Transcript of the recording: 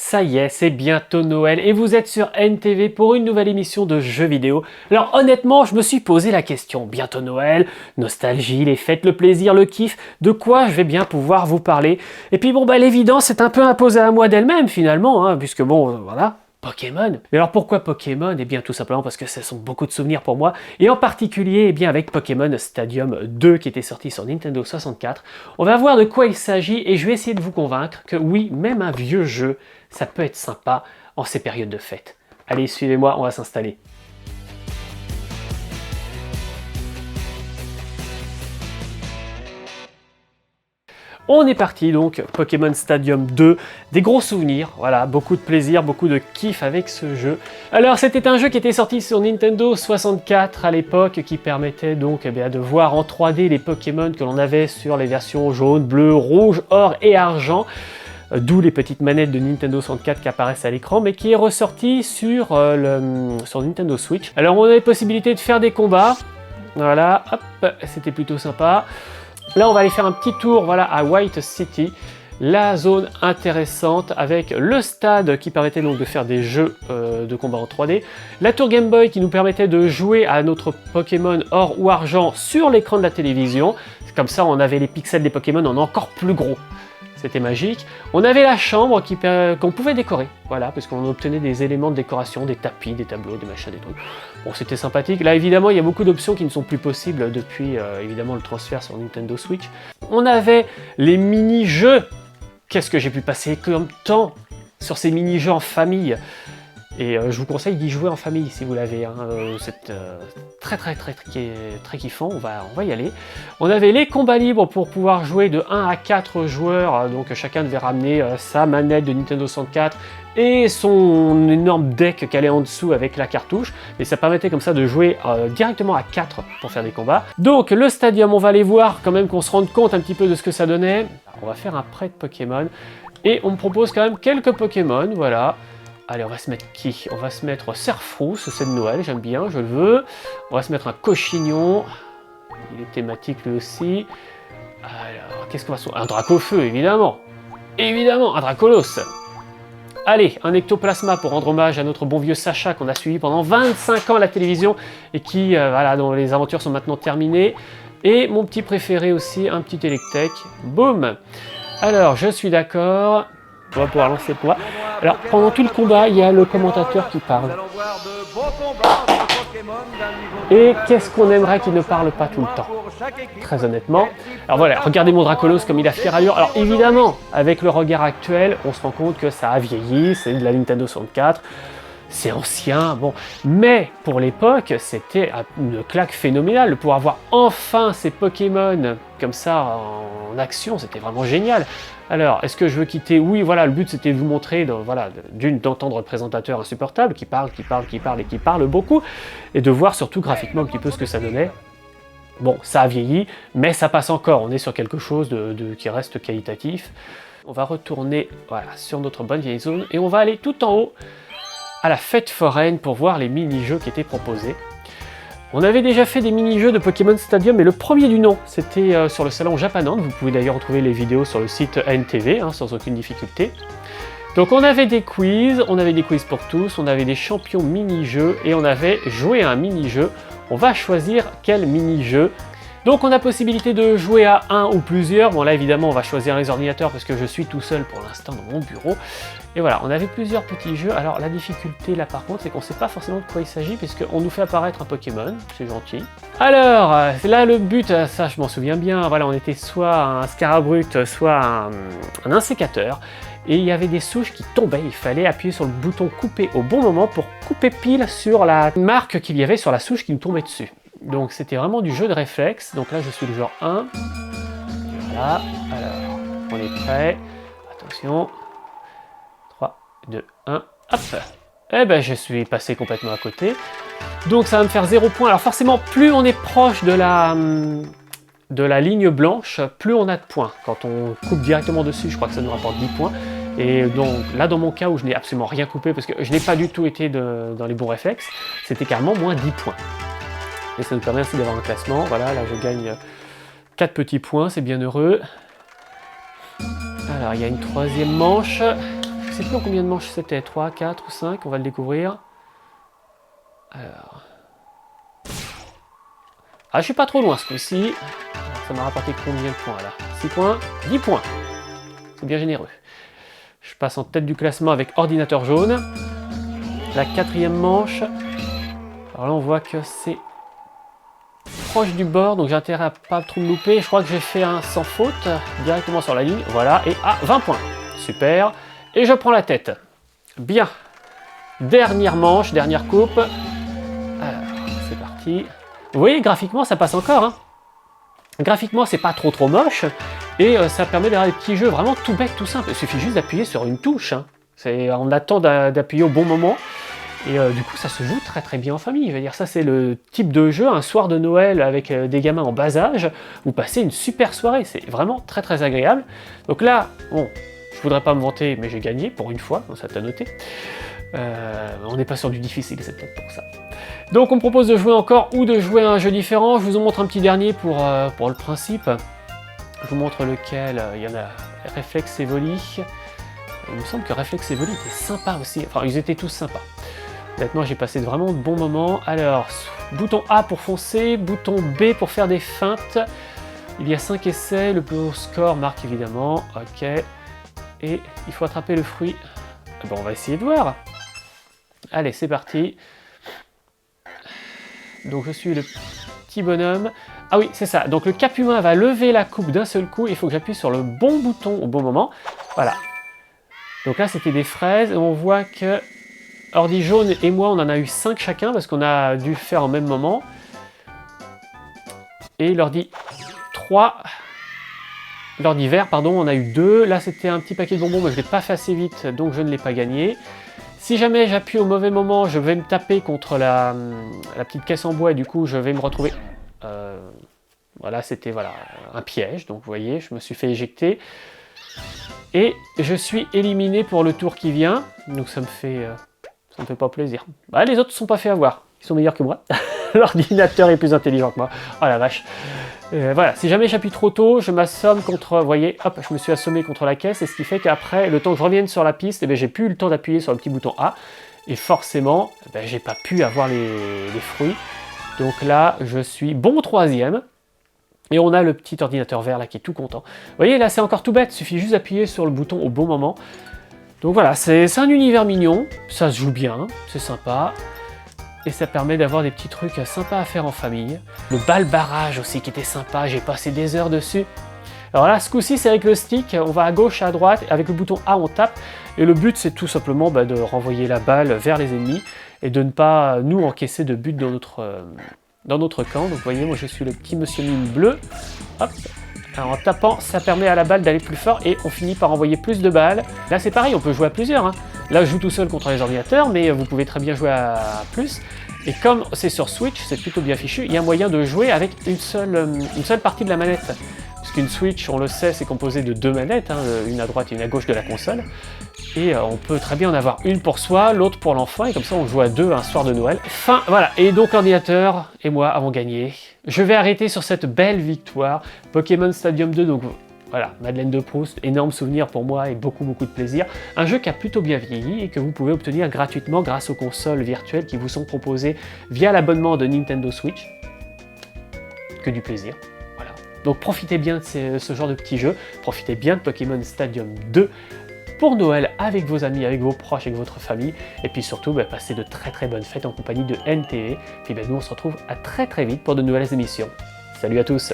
Ça y est, c'est bientôt Noël et vous êtes sur NTV pour une nouvelle émission de jeux vidéo. Alors honnêtement, je me suis posé la question, bientôt Noël, nostalgie, les fêtes, le plaisir, le kiff, de quoi je vais bien pouvoir vous parler. Et puis bon, l'évidence c'est un peu imposé à moi d'elle-même finalement, puisque bon, voilà, Pokémon. Mais alors pourquoi Pokémon? Eh bien tout simplement parce que ce sont beaucoup de souvenirs pour moi, et en particulier avec Pokémon Stadium 2 qui était sorti sur Nintendo 64. On va voir de quoi il s'agit et je vais essayer de vous convaincre que oui, même un vieux jeu, ça peut être sympa en ces périodes de fête. Allez, suivez-moi, on va s'installer. On est parti donc, Pokémon Stadium 2, des gros souvenirs, voilà, beaucoup de plaisir, beaucoup de kiff avec ce jeu. Alors c'était un jeu qui était sorti sur Nintendo 64 à l'époque, qui permettait donc de voir en 3D les Pokémon que l'on avait sur les versions jaune, bleu, rouge, or et argent. D'où les petites manettes de Nintendo 64 qui apparaissent à l'écran, mais qui est ressorti sur Nintendo Switch. Alors on avait possibilité de faire des combats, voilà, hop, c'était plutôt sympa. Là on va aller faire un petit tour, voilà, à White City, la zone intéressante avec le stade qui permettait donc de faire des jeux de combat en 3D, la tour Game Boy qui nous permettait de jouer à notre Pokémon or ou argent sur l'écran de la télévision. Comme ça on avait les pixels des Pokémon en encore plus gros. C'était magique. On avait la chambre qu'on pouvait décorer, voilà, parce qu'on obtenait des éléments de décoration, des tapis, des tableaux, des machins, des trucs. Bon, c'était sympathique. Là, évidemment, il y a beaucoup d'options qui ne sont plus possibles depuis, évidemment, le transfert sur Nintendo Switch. On avait les mini-jeux. Qu'est-ce que j'ai pu passer comme temps sur ces mini-jeux en famille? Et je vous conseille d'y jouer en famille si vous l'avez, c'est très kiffant, on va y aller. On avait les combats libres pour pouvoir jouer de 1 à 4 joueurs, donc chacun devait ramener sa manette de Nintendo 64 et son énorme deck qu'elle est en dessous avec la cartouche, et ça permettait comme ça de jouer directement à 4 pour faire des combats. Donc le stadium, on va aller voir quand même qu'on se rende compte un petit peu de ce que ça donnait. On va faire un prêt de Pokémon, et on me propose quand même quelques Pokémon, voilà. Allez, on va se mettre qui? On va se mettre Cerfrousse, c'est de Noël, j'aime bien, je le veux. On va se mettre un Cochignon. Il est thématique lui aussi. Alors, qu'est-ce qu'on va se mettre? Un Dracofeu, évidemment. Évidemment, un Dracolos. Allez, un Ectoplasma pour rendre hommage à notre bon vieux Sacha qu'on a suivi pendant 25 ans à la télévision et qui, voilà, dont les aventures sont maintenant terminées. Et mon petit préféré aussi, un petit Electek. Boum! Alors, je suis d'accord. On va pouvoir lancer le combat. Alors, pendant tout le combat, il y a le commentateur qui parle. Et qu'est-ce qu'on aimerait qu'il ne parle pas tout le temps? Très honnêtement. Alors voilà, regardez mon Dracolos comme il a fière allure. Alors évidemment, avec le regard actuel, on se rend compte que ça a vieilli, c'est de la Nintendo 64. C'est ancien, bon, mais pour l'époque, c'était une claque phénoménale de pouvoir voir enfin ces Pokémon comme ça en action, c'était vraiment génial. Alors, est-ce que je veux quitter? Oui, voilà, le but c'était de vous montrer, voilà, d'entendre le présentateur insupportable qui parle et qui parle beaucoup, et de voir surtout graphiquement un petit peu ce que ça donnait. Bon, ça a vieilli, mais ça passe encore, on est sur quelque chose qui reste qualitatif. On va retourner, voilà, sur notre bonne vieille zone, et on va aller tout en haut, à la fête foraine pour voir les mini-jeux qui étaient proposés. On avait déjà fait des mini-jeux de Pokémon Stadium, mais le premier du nom, c'était sur le salon Japanand. Vous pouvez d'ailleurs retrouver les vidéos sur le site NTV, sans aucune difficulté. Donc on avait des quiz pour tous, on avait des champions mini-jeux, et on avait joué à un mini-jeu. On va choisir quel mini-jeu. Donc on a possibilité de jouer à un ou plusieurs. Bon là évidemment on va choisir les ordinateurs parce que je suis tout seul pour l'instant dans mon bureau. Et voilà, on avait plusieurs petits jeux. Alors la difficulté là par contre c'est qu'on ne sait pas forcément de quoi il s'agit puisqu'on nous fait apparaître un Pokémon, c'est gentil. Alors là le but, ça je m'en souviens bien, voilà, on était soit un Scarabrute, soit un insécateur. Et il y avait des souches qui tombaient, il fallait appuyer sur le bouton couper au bon moment pour couper pile sur la marque qu'il y avait sur la souche qui nous tombait dessus. Donc c'était vraiment du jeu de réflexe. Donc là je suis le joueur 1. Voilà, alors on est prêt. Attention. 3, 2, 1, hop. Eh ben je suis passé complètement à côté. Donc ça va me faire 0 points. Alors forcément plus on est proche de la ligne blanche, plus on a de points. Quand on coupe directement dessus, je crois que ça nous rapporte 10 points. Et donc là dans mon cas où je n'ai absolument rien coupé parce que je n'ai pas du tout été dans les bons réflexes, c'était carrément moins 10 points. Et ça nous permet ainsi d'avoir un classement. Voilà, là je gagne 4 petits points, c'est bien heureux. Alors il y a une troisième manche. sais plus en combien de manches c'était, 3, 4 ou 5, on va le découvrir. Alors... Ah, je suis pas trop loin ce coup-ci. Ça m'a rapporté combien de points là? 6 points, 10 points. C'est bien généreux. Je passe en tête du classement avec ordinateur jaune. La 4e manche. Alors là, on voit que c'est proche du bord, donc j'ai intérêt à pas trop me louper. Je crois que j'ai fait un sans faute, directement sur la ligne. Voilà, et 20 points. Super. Et je prends la tête. Bien. Dernière manche, dernière coupe. Alors, c'est parti. Vous voyez, graphiquement, ça passe encore. Hein. Graphiquement, c'est pas trop moche. Et ça permet d'avoir des petits jeux vraiment tout bête, tout simple. Il suffit juste d'appuyer sur une touche. Hein. On attend d'appuyer au bon moment. Et du coup, ça se joue très bien en famille. Je veux dire, ça, c'est le type de jeu, un soir de Noël avec des gamins en bas âge. Vous passez une super soirée. C'est vraiment très agréable. Donc là, bon, je voudrais pas me vanter, mais j'ai gagné pour une fois. Ça t'a noté. On n'est pas sur du difficile, c'est peut-être pour ça. Donc on me propose de jouer encore ou de jouer à un jeu différent. Je vous en montre un petit dernier pour le principe. Je vous montre lequel. Il y en a Réflexe et Volley. Il me semble que Réflexe et Volley étaient sympas aussi. Enfin, ils étaient tous sympas. Honnêtement, j'ai passé vraiment de bons moments. Alors, bouton A pour foncer, bouton B pour faire des feintes. Il y a 5 essais, le plus haut score marque évidemment. Ok. Et il faut attraper le fruit. Bon, on va essayer de voir. Allez, c'est parti. Donc je suis le petit bonhomme. Ah oui, c'est ça. Donc le cap humain va lever la coupe d'un seul coup. Il faut que j'appuie sur le bon bouton au bon moment. Voilà. Donc là, c'était des fraises. Et on voit que Ordi jaune et moi, on en a eu 5 chacun parce qu'on a dû le faire en même moment. Et l'ordi 3... L'ordi vert, pardon, on a eu 2. Là, c'était un petit paquet de bonbons, mais je ne l'ai pas fait assez vite, donc je ne l'ai pas gagné. Si jamais j'appuie au mauvais moment, je vais me taper contre la petite caisse en bois et du coup, je vais me retrouver... voilà, c'était un piège, donc vous voyez, je me suis fait éjecter. Et je suis éliminé pour le tour qui vient, donc ça me fait pas plaisir. Bah, les autres ne sont pas fait avoir, ils sont meilleurs que moi. L'ordinateur est plus intelligent que moi. Oh la vache. Voilà, si jamais j'appuie trop tôt, je m'assomme contre, vous voyez, hop, je me suis assommé contre la caisse, et ce qui fait qu'après, le temps que je revienne sur la piste, eh bien, j'ai plus eu le temps d'appuyer sur le petit bouton A, et forcément, eh bien, j'ai pas pu avoir les fruits. Donc là, je suis bon 3e, et on a le petit ordinateur vert là qui est tout content. Vous voyez, là c'est encore tout bête, il suffit juste d'appuyer sur le bouton au bon moment. Donc voilà, c'est un univers mignon, ça se joue bien, c'est sympa. Et ça permet d'avoir des petits trucs sympas à faire en famille. Le balle-barrage aussi qui était sympa, j'ai passé des heures dessus. Alors là, ce coup-ci, c'est avec le stick, on va à gauche, à droite, avec le bouton A, on tape. Et le but, c'est tout simplement de renvoyer la balle vers les ennemis et de ne pas, nous, encaisser de but dans notre camp. Donc vous voyez, moi je suis le petit monsieur mine bleu. Hop. Alors, en tapant, ça permet à la balle d'aller plus fort et on finit par envoyer plus de balles. Là, c'est pareil, on peut jouer à plusieurs. Hein. Là, je joue tout seul contre les ordinateurs, mais vous pouvez très bien jouer à plus. Et comme c'est sur Switch, c'est plutôt bien fichu, il y a moyen de jouer avec une seule partie de la manette. Puisqu'une Switch, on le sait, c'est composé de 2 manettes, hein, une à droite et une à gauche de la console. Et on peut très bien en avoir une pour soi, l'autre pour l'enfant, et comme ça on joue à 2 un soir de Noël. Enfin, voilà, et donc l'ordinateur et moi avons gagné. Je vais arrêter sur cette belle victoire. Pokémon Stadium 2, donc voilà, Madeleine de Proust, énorme souvenir pour moi et beaucoup de plaisir. Un jeu qui a plutôt bien vieilli et que vous pouvez obtenir gratuitement grâce aux consoles virtuelles qui vous sont proposées via l'abonnement de Nintendo Switch. Que du plaisir. Voilà. Donc profitez bien de ce genre de petits jeux, profitez bien de Pokémon Stadium 2 pour Noël avec vos amis, avec vos proches, avec votre famille, et puis surtout passez de très bonnes fêtes en compagnie de NTV. Puis nous on se retrouve à très vite pour de nouvelles émissions. Salut à tous!